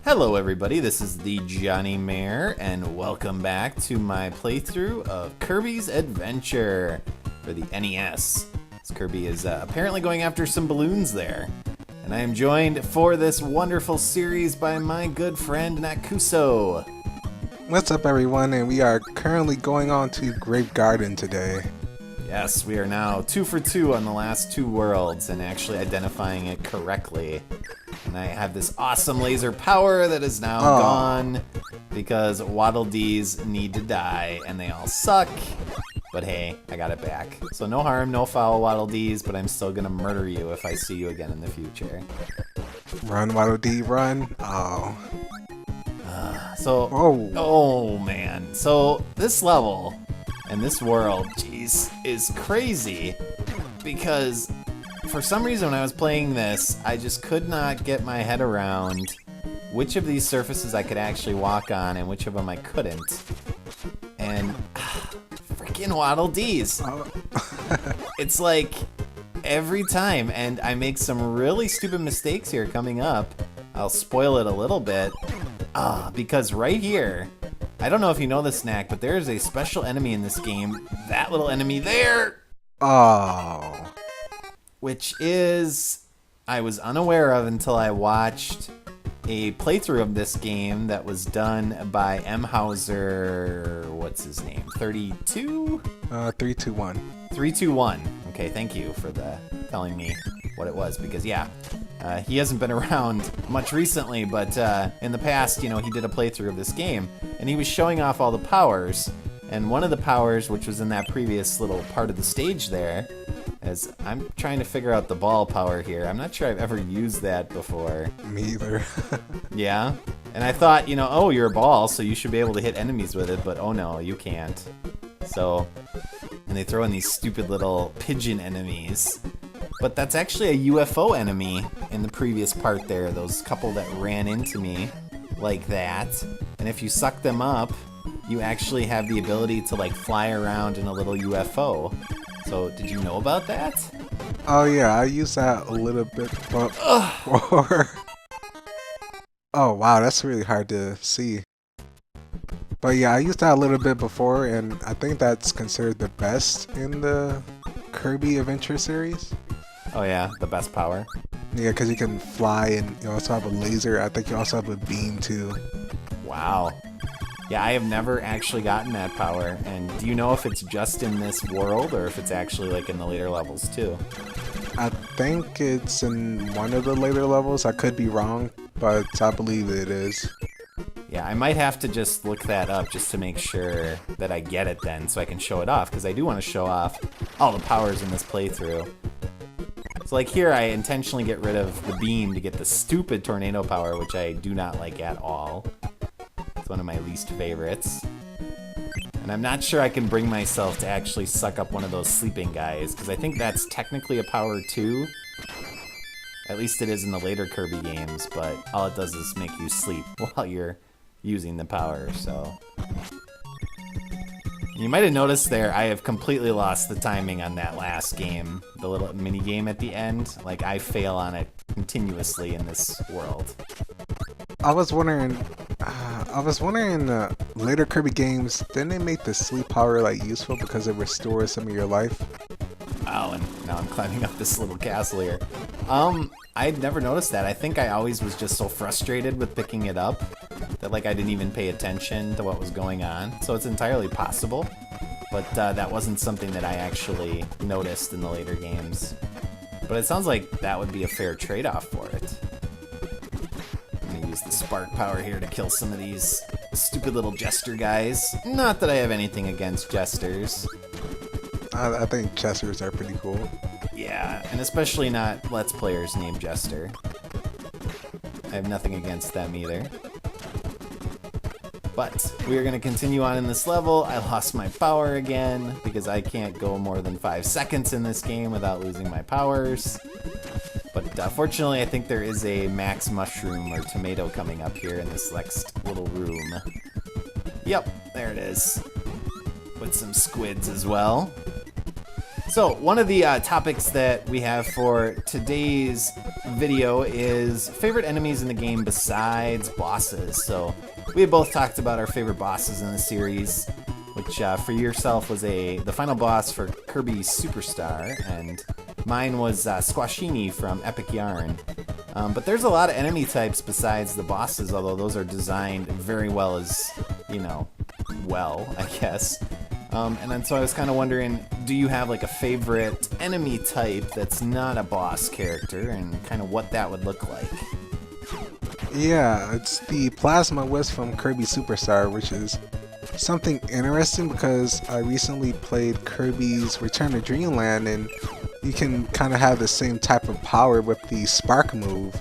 Hello everybody, this is the thejonnymar, and welcome back to my playthrough of Kirby's Adventure for the NES. This Kirby is apparently going after some balloons there. And I am joined for this wonderful series by my good friend Nakusoo. What's up everyone, and we are currently going on to Grape Garden today. Yes, we are now 2 for 2 on the last two worlds and actually identifying it correctly. And I have this awesome laser power that is now gone because Waddle Dees need to die and they all suck. But hey, I got it back. So no harm, no foul, Waddle Dees, but I'm still gonna murder you if I see you again in the future. Run, Waddle Dee, run. Oh man. So this level and this world, jeez, is crazy because for some reason when I was playing this, I just could not get my head around which of these surfaces I could actually walk on and which of them I couldn't. And freaking Waddle Dees. It's like every time, and I make some really stupid mistakes here coming up. I'll spoil it a little bit. Because right here, I don't know if you know this, Snack, but there's a special enemy in this game. That little enemy there. Which is, I was unaware of until I watched a playthrough of this game that was done by M. Hauser, what's his name, 32? 321. 321. Okay, thank you for telling me what it was, because yeah, he hasn't been around much recently, but in the past, you know, he did a playthrough of this game, and he was showing off all the powers, and one of the powers, which was in that previous little part of the stage there, as I'm trying to figure out the ball power here. I'm not sure I've ever used that before. Me either. Yeah? And I thought, you know, oh, you're a ball, so you should be able to hit enemies with it, but oh no, you can't. So, and they throw in these stupid little pigeon enemies. But that's actually a UFO enemy in the previous part there, those couple that ran into me like that. And if you suck them up, you actually have the ability to like fly around in a little UFO. So, did you know about that? Oh yeah, I used that a little bit before. Oh wow, that's really hard to see. But yeah, I used that a little bit before, and I think that's considered the best in the Kirby Adventure series. Oh yeah, the best power? Yeah, because you can fly, and you also have a laser. I think you also have a beam too. Wow. Yeah, I have never actually gotten that power, and do you know if it's just in this world, or if it's actually like in the later levels too? I think it's in one of the later levels. I could be wrong, but I believe it is. Yeah, I might have to just look that up just to make sure that I get it then, so I can show it off, because I do want to show off all the powers in this playthrough. So like here, I intentionally get rid of the beam to get the stupid tornado power, which I do not like at all. It's one of my least favorites. And I'm not sure I can bring myself to actually suck up one of those sleeping guys, because I think that's technically a power too. At least it is in the later Kirby games, but all it does is make you sleep while you're using the power, so. You might have noticed there, I have completely lost the timing on that last game. The little mini game at the end. Like, I fail on it continuously in this world. I was wondering in the later Kirby games, didn't they make the sleep power like useful because it restores some of your life? Oh, and now I'm climbing up this little castle here. I'd never noticed that. I think I always was just so frustrated with picking it up that like I didn't even pay attention to what was going on. So it's entirely possible, but that wasn't something that I actually noticed in the later games. But it sounds like that would be a fair trade-off for it. I'm gonna use the spark power here to kill some of these stupid little jester guys. Not that I have anything against jesters. I think jesters are pretty cool. Yeah, and especially not Let's Players named Jester. I have nothing against them either. But we are going to continue on in this level. I lost my power again because I can't go more than 5 seconds in this game without losing my powers. But fortunately, I think there is a max mushroom or tomato coming up here in this next little room. Yep, there it is. With some squids as well. So, one of the topics that we have for today's video is favorite enemies in the game besides bosses. So, we had both talked about our favorite bosses in the series, which for yourself was the final boss for Kirby Superstar, and mine was Squashini from Epic Yarn. But there's a lot of enemy types besides the bosses, although those are designed very well as, I guess. And then so I was kind of wondering, do you have like a favorite enemy type that's not a boss character, and kind of what that would look like? Yeah, it's the Plasma Wisp from Kirby Superstar, which is something interesting because I recently played Kirby's Return to Dreamland, and you can kind of have the same type of power with the Spark move.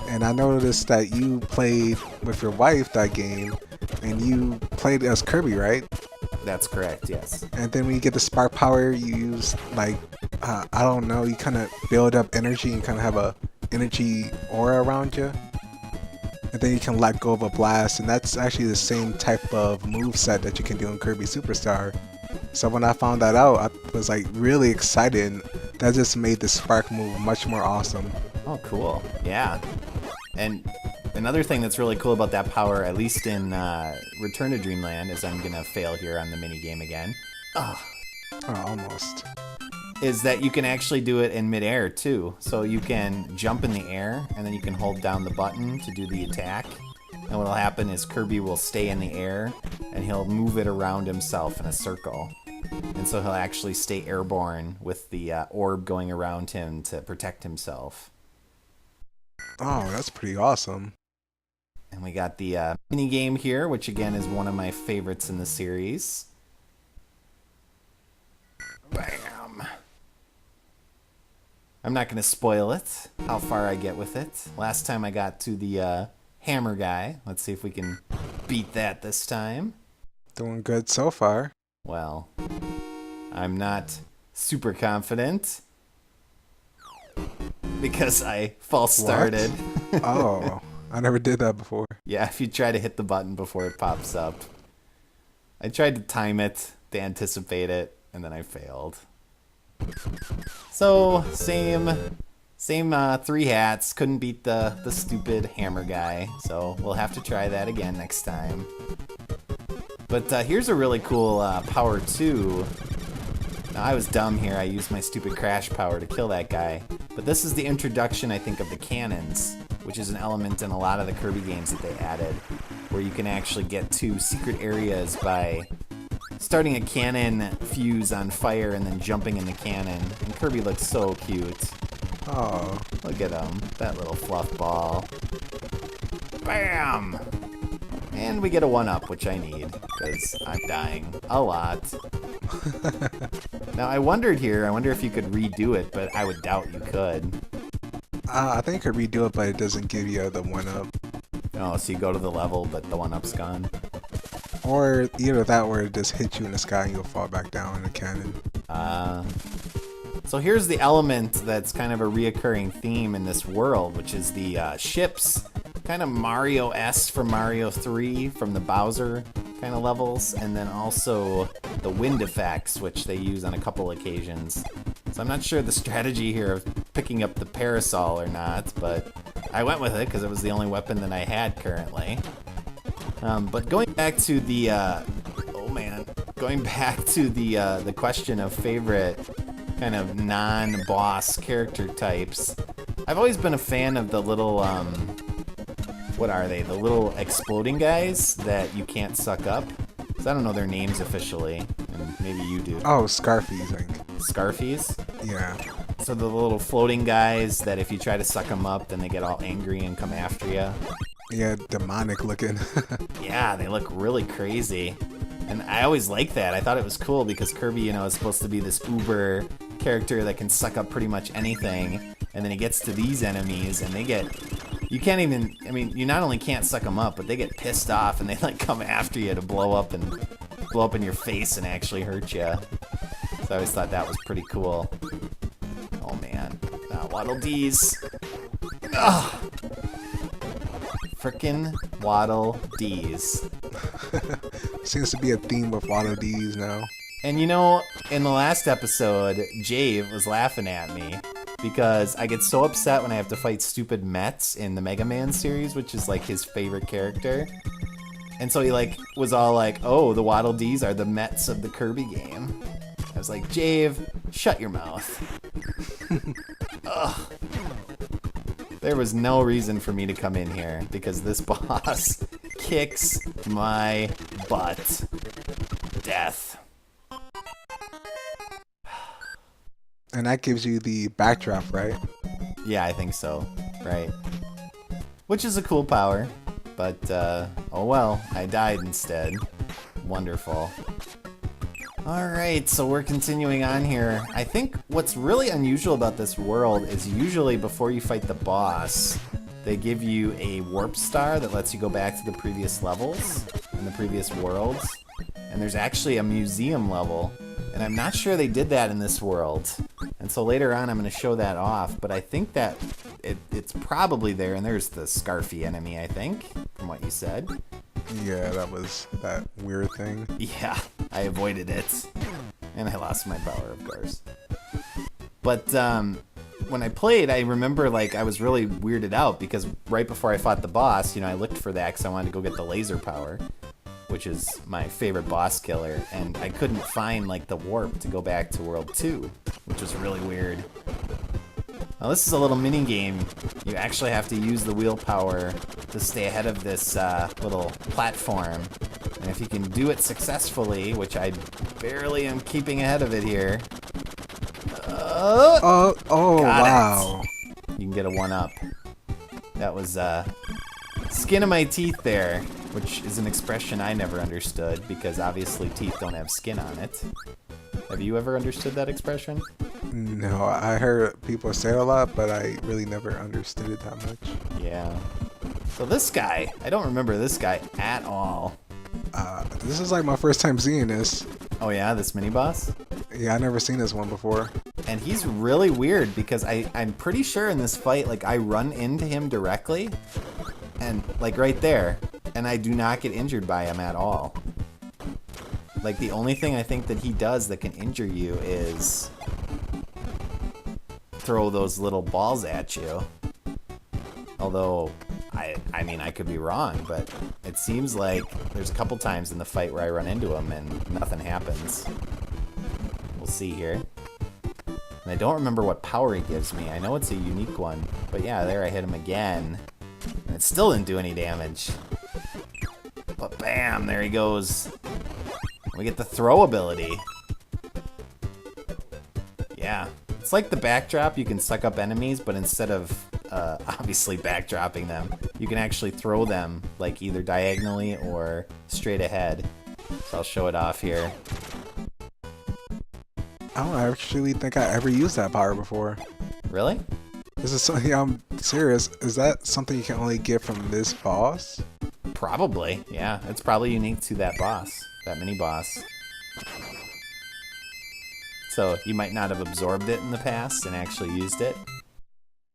And I noticed that you played with your wife that game, and you played as Kirby, right? That's correct, yes. And then when you get the Spark power, you use, like, I don't know, you kind of build up energy and kind of have a energy aura around you. And then you can let go of a blast, and that's actually the same type of moveset that you can do in Kirby Superstar. So when I found that out, I was like really excited, and that just made the Spark move much more awesome. Oh, cool. Yeah. And another thing that's really cool about that power, at least in Return to Dreamland, is I'm going to fail here on the minigame again. Oh, almost. Is that you can actually do it in midair too. So you can jump in the air, and then you can hold down the button to do the attack. And what'll happen is Kirby will stay in the air, and he'll move it around himself in a circle. And so he'll actually stay airborne with the orb going around him to protect himself. Oh, that's pretty awesome. And we got the mini game here, which again is one of my favorites in the series. Bam! I'm not going to spoil it, how far I get with it. Last time I got to the hammer guy. Let's see if we can beat that this time. Doing good so far. Well, I'm not super confident because I false started. Oh, I never did that before. Yeah, if you try to hit the button before it pops up. I tried to time it, to anticipate it, and then I failed. So, same three hats. Couldn't beat the stupid hammer guy, so we'll have to try that again next time. But here's a really cool power too. Now, I was dumb here. I used my stupid crash power to kill that guy. But this is the introduction, I think, of the cannons, which is an element in a lot of the Kirby games that they added, where you can actually get to secret areas by starting a cannon fuse on fire and then jumping in the cannon. And Kirby looks so cute. Oh. Look at him, that little fluff ball. Bam! And we get a 1-up, which I need, because I'm dying a lot. Now, I wonder if you could redo it, but I would doubt you could. I think I could redo it, but it doesn't give you the 1-up. Oh, so you go to the level, but the 1-up's gone? Or either that or it just hits you in the sky and you'll fall back down in the cannon. So here's the element that's kind of a reoccurring theme in this world, which is the ships. Kind of Mario-esque from Mario 3, from the Bowser kind of levels, and then also the wind effects, which they use on a couple occasions. So I'm not sure the strategy here of picking up the parasol or not, but I went with it because it was the only weapon that I had currently. But going back to the the question of favorite kind of non-boss character types, I've always been a fan of the little what are they? The little exploding guys that you can't suck up. 'Cause I don't know their names officially, and maybe you do. Oh, Scarfies, I think. Scarfies? Yeah. So the little floating guys that if you try to suck them up, then they get all angry and come after you. Yeah, demonic looking. Yeah, they look really crazy. And I always liked that. I thought it was cool because Kirby, is supposed to be this uber character that can suck up pretty much anything. And then he gets to these enemies and they get... You can't even... I mean, you not only can't suck them up, but they get pissed off and they come after you to blow up in your face and actually hurt you. So I always thought that was pretty cool. Oh man. Waddle Dees. Ugh. Frickin' Waddle Dees. Seems to be a theme with Waddle Dees now. And you know, in the last episode, Jave was laughing at me because I get so upset when I have to fight stupid Mets in the Mega Man series, which is like his favorite character. And so he like was all like, oh, the Waddle Dees are the Mets of the Kirby game. I was like, Jave, shut your mouth. Ugh. There was no reason for me to come in here because this boss kicks my butt. Death. And that gives you the backdraft, right? Yeah, I think so. Right. Which is a cool power. But, oh well, I died instead. Wonderful. Alright, so we're continuing on here. I think what's really unusual about this world is usually before you fight the boss, they give you a warp star that lets you go back to the previous levels and the previous worlds. And there's actually a museum level. And I'm not sure they did that in this world. And so later on I'm going to show that off, but I think that it's probably there, and there's the Scarfy enemy, I think, from what you said. Yeah, that was that weird thing. Yeah, I avoided it. And I lost my power, of course. But when I played, I remember like I was really weirded out because right before I fought the boss, you know, I looked for that because I wanted to go get the laser power, which is my favorite boss killer, and I couldn't find like the warp to go back to World 2, which was really weird. Now this is a little mini game. You actually have to use the wheel power to stay ahead of this little platform, and if you can do it successfully, which I barely am keeping ahead of it here. Oh, wow. You can get a 1-up. That was skin of my teeth there, which is an expression I never understood because obviously teeth don't have skin on it. Have you ever understood that expression? No, I heard people say it a lot, but I really never understood it that much. Yeah. So this guy, I don't remember this guy at all. This is like my first time seeing this. Oh yeah, this mini boss? Yeah, I never seen this one before. And he's really weird because I'm pretty sure in this fight, like I run into him directly and like right there, and I do not get injured by him at all. Like the only thing I think that he does that can injure you is throw those little balls at you. Although, I mean, I could be wrong, but it seems like there's a couple times in the fight where I run into him and nothing happens. We'll see here. And I don't remember what power he gives me. I know it's a unique one, but yeah, there I hit him again. And it still didn't do any damage. But bam, there he goes. We get the throw ability. Yeah. It's like the backdrop, you can suck up enemies, but instead of obviously backdropping them, you can actually throw them like either diagonally or straight ahead. So I'll show it off here. I don't actually think I ever used that power before. Really? This is something, I'm serious. Is that something you can only get from this boss? Probably, yeah. It's probably unique to that boss, that mini boss. So you might not have absorbed it in the past and actually used it.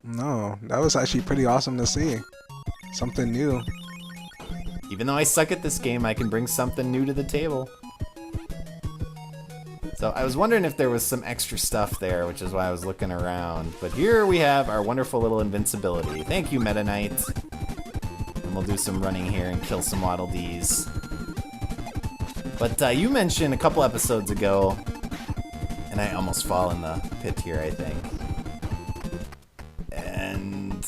No, that was actually pretty awesome to see. Something new. Even though I suck at this game, I can bring something new to the table. So I was wondering if there was some extra stuff there, which is why I was looking around. But here we have our wonderful little invincibility. Thank you, Meta Knight. And we'll do some running here and kill some Waddle Dees. But you mentioned a couple episodes ago, and I almost fall in the pit here, I think. And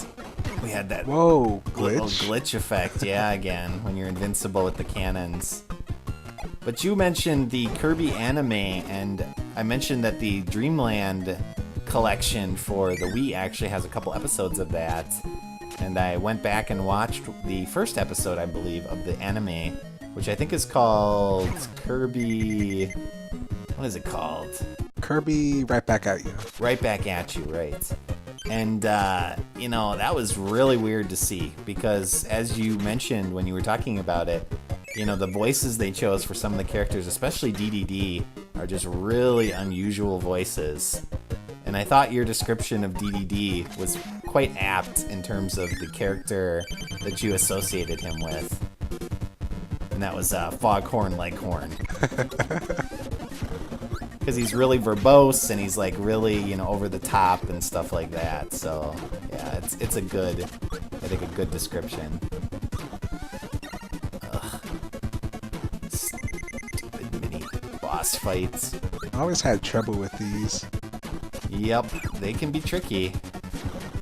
we had that whoa, little glitch? glitch effect, yeah, again, when you're invincible with the cannons. But you mentioned the Kirby anime, and I mentioned that the Dreamland collection for the Wii actually has a couple episodes of that. And I went back and watched the first episode, I believe, of the anime, which I think is called Kirby... What is it called? Kirby Right Back At You. Right Back At You, right. And, you know, that was really weird to see, because as you mentioned when you were talking about it, you know, the voices they chose for some of the characters, especially DDD, are just really unusual voices. And I thought your description of DDD was quite apt in terms of the character that you associated him with. And that was Foghorn Leghorn. because he's really verbose and he's like really, you know, over the top and stuff like that. So yeah, it's a good, I think a good description. Ugh. Stupid mini boss fights. I always had trouble with these. Yep, they can be tricky.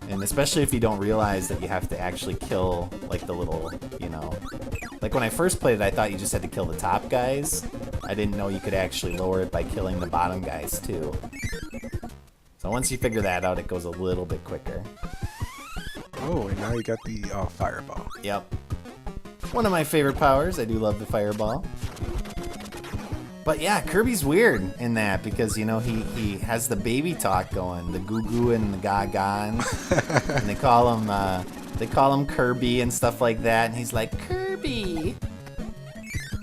And especially if you don't realize that you have to actually kill, like, the little, you know... Like, when I first played it, I thought you just had to kill the top guys. I didn't know you could actually lower it by killing the bottom guys, too. So once you figure that out, it goes a little bit quicker. Oh, and now you got the fireball. Yep. One of my favorite powers. I do love the fireball. But yeah, Kirby's weird in that because, you know, he has the baby talk going, the goo goo and the gaga, and they call him Kirby and stuff like that, and he's like, Kirby,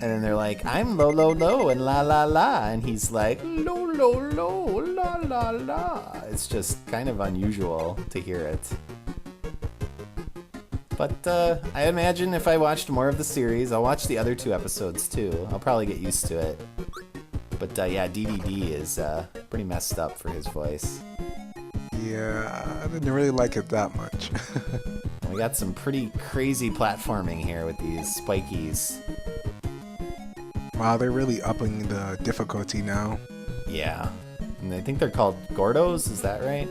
and then they're like, I'm lo lo lo and la la la, and he's like, lo lo lo la la la. It's just kind of unusual to hear it. But I imagine if I watched more of the series, I'll watch the other 2 episodes too. I'll probably get used to it. But yeah, DDD is pretty messed up for his voice. Yeah, I didn't really like it that much. We got some pretty crazy platforming here with these spikies. Wow, they're really upping the difficulty now. Yeah. And I think they're called Gordos, is that right?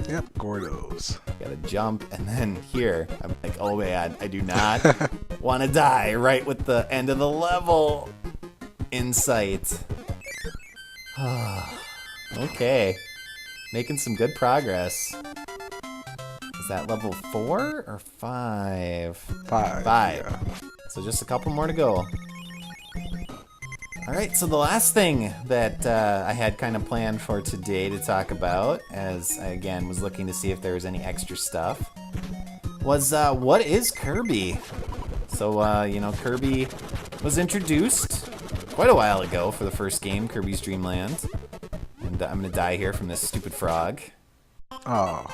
Yep, Gordos. Gotta jump, and then here, I'm like, oh man, I do not want to die right with the end of the level in sight. Okay. Making some good progress. Is that level 4 or 5? 5. 5. Yeah. So just a couple more to go. Alright, so the last thing that I had kind of planned for today to talk about, as I again was looking to see if there was any extra stuff, was what is Kirby? So, you know, Kirby was introduced quite a while ago for the first game, Kirby's Dream Land. And I'm gonna die here from this stupid frog. Oh.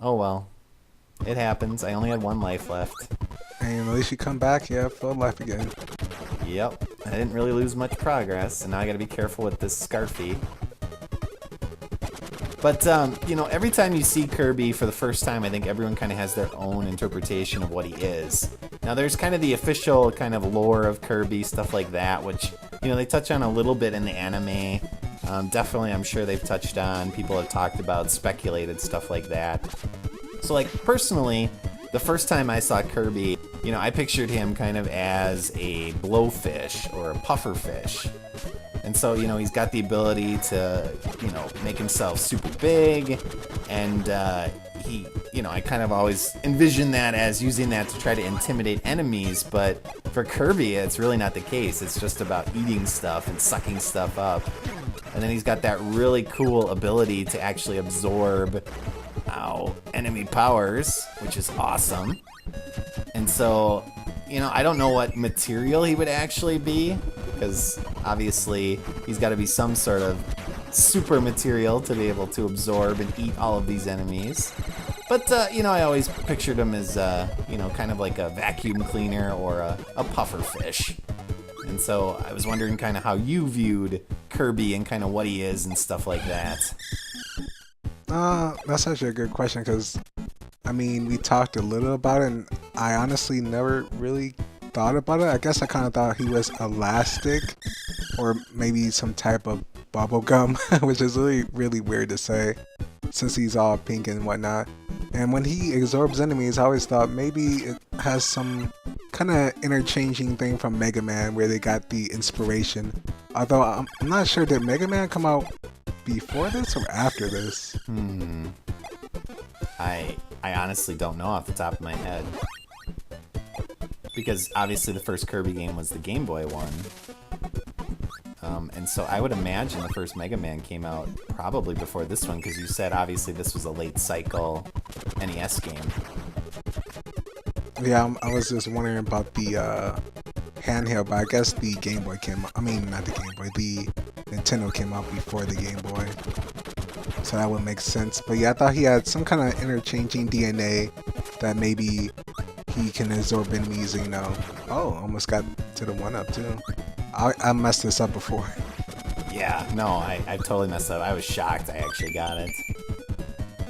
Oh well. It happens. I only had 1 life left. And at least you come back, you have full life again. Yep. I didn't really lose much progress, and now I gotta be careful with this Scarfy. But, you know, every time you see Kirby for the first time, I think everyone kind of has their own interpretation of what he is. Now, there's kind of the official kind of lore of Kirby, stuff like that, which, you know, they touch on a little bit in the anime. Definitely, I'm sure they've touched on, people have talked about, speculated, stuff like that. So, like, personally, the first time I saw Kirby, you know, I pictured him kind of as a blowfish or a pufferfish. And so, you know, he's got the ability to, you know, make himself super big, and he, you know, I kind of always envisioned that as using that to try to intimidate enemies, but for Kirby, it's really not the case. It's just about eating stuff and sucking stuff up. And then he's got that really cool ability to actually absorb, enemy powers, which is awesome. And so, you know, I don't know what material he would actually be, because obviously he's got to be some sort of super material to be able to absorb and eat all of these enemies. But, you know, I always pictured him as, you know, kind of like a vacuum cleaner or a puffer fish. And so I was wondering kind of how you viewed Kirby and kind of what he is and stuff like that. That's actually a good question, because, I mean, we talked a little about it, and I honestly never really thought about it. I guess I kind of thought he was elastic, or maybe some type of bubble gum, which is really, really weird to say, since he's all pink and whatnot. And when he absorbs enemies, I always thought maybe it has some kind of interchanging thing from Mega Man, where they got the inspiration. Although I'm not sure, did Mega Man come out before this or after this? I honestly don't know off the top of my head. Because obviously the first Kirby game was the Game Boy one. And so I would imagine the first Mega Man came out probably before this one, because you said obviously this was a late cycle NES game. Yeah, I was just wondering about the handheld, but I guess the Game Boy came out, I mean, not the Game Boy, the Nintendo came out before the Game Boy. So that would make sense. But yeah, I thought he had some kind of interchanging DNA that maybe he can absorb enemies, you know. Oh, almost got to the 1-up too. I messed this up before. Yeah, no, I totally messed up. I was shocked I actually got it.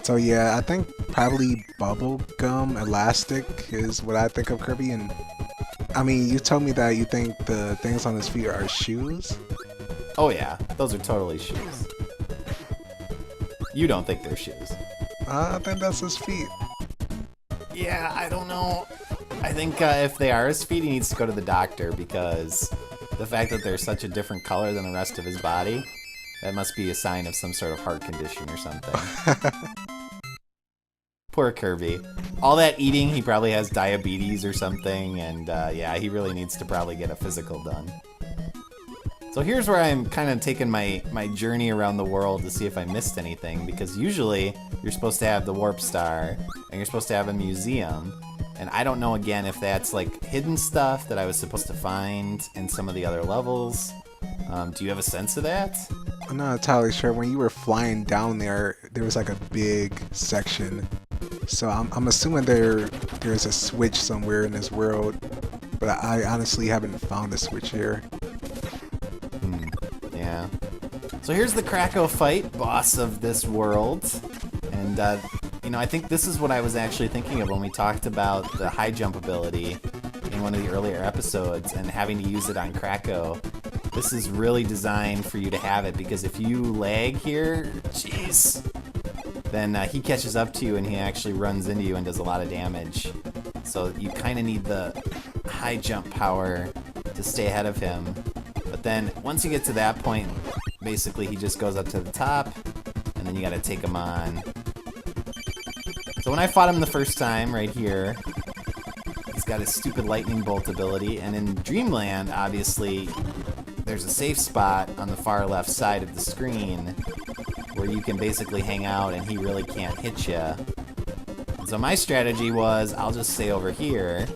So yeah, I think probably bubblegum elastic is what I think of Kirby. And I mean, you told me that you think the things on his feet are shoes. Oh yeah, those are totally shoes. You don't think they're shoes. I think that's his feet. Yeah, I don't know. I think if they are his feet, he needs to go to the doctor, because the fact that they're such a different color than the rest of his body, that must be a sign of some sort of heart condition or something. Poor Kirby. All that eating, he probably has diabetes or something, and yeah, he really needs to probably get a physical done. So here's where I'm kind of taking my journey around the world to see if I missed anything, because usually you're supposed to have the Warp Star, and you're supposed to have a museum, and I don't know again if that's like hidden stuff that I was supposed to find in some of the other levels. Do you have a sense of that? I'm not entirely sure. When you were flying down there, there was like a big section. So I'm assuming there's a switch somewhere in this world, but I honestly haven't found a switch here. Yeah. So here's the Krakow fight, boss of this world. And, you know, I think this is what I was actually thinking of when we talked about the high jump ability in one of the earlier episodes and having to use it on Krakow. This is really designed for you to have it, because if you lag here, jeez, then he catches up to you and he actually runs into you and does a lot of damage. So you kind of need the high jump power to stay ahead of him. But then once you get to that point, basically he just goes up to the top, and then you gotta take him on. So when I fought him the first time, right here, he's got his stupid lightning bolt ability, and in Dreamland, obviously, there's a safe spot on the far left side of the screen where you can basically hang out and he really can't hit you. So my strategy was, I'll just stay over here,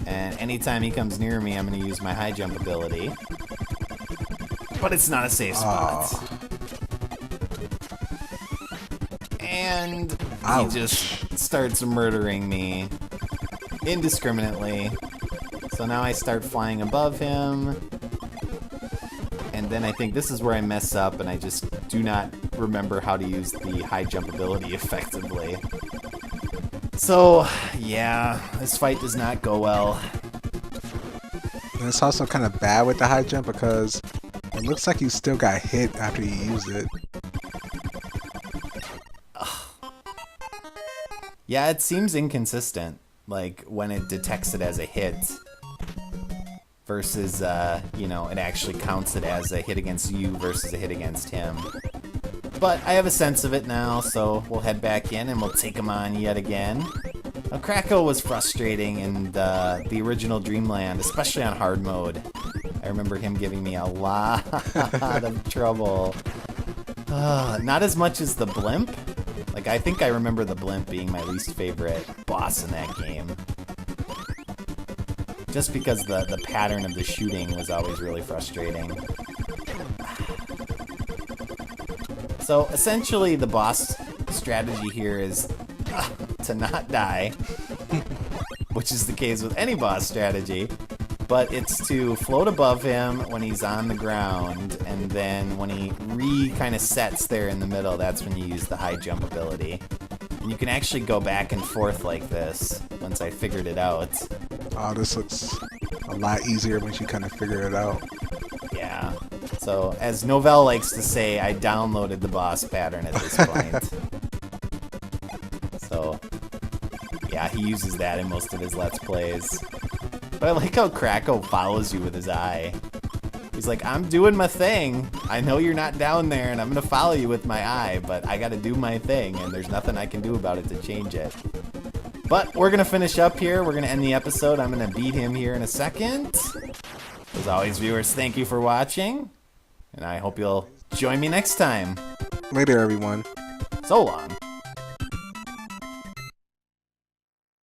and anytime he comes near me, I'm gonna use my high jump ability. But it's not a safe spot. And Ouch. he just starts murdering me indiscriminately. So now I start flying above him. And then I think this is where I mess up, and I just do not remember how to use the high jump ability effectively. So, yeah, this fight does not go well. And it's also kind of bad with the high jump because it looks like you still got hit after you use it. Yeah, it seems inconsistent, like when it detects it as a hit versus, you know, it actually counts it as a hit against you versus a hit against him. But I have a sense of it now, so we'll head back in and we'll take him on yet again. Now, Krakow was frustrating in the original Dreamland, especially on hard mode. I remember him giving me a lot of trouble. Not as much as the Blimp. Like, I think I remember the Blimp being my least favorite boss in that game. Just because the pattern of the shooting was always really frustrating. So, essentially, the boss strategy here is to not die, which is the case with any boss strategy, but it's to float above him when he's on the ground, and then when he kind of sets there in the middle, that's when you use the high jump ability. And you can actually go back and forth like this once I figured it out. Oh, this looks a lot easier once you kind of figure it out. Yeah. So, as Novell likes to say, I downloaded the boss pattern at this point. So, yeah, he uses that in most of his Let's Plays. But I like how Krakow follows you with his eye. He's like, I'm doing my thing. I know you're not down there, and I'm going to follow you with my eye, but I got to do my thing, and there's nothing I can do about it to change it. But we're going to finish up here. We're going to end the episode. I'm going to beat him here in a second. As always, viewers, thank you for watching, and I hope you'll join me next time. Later, everyone. So long.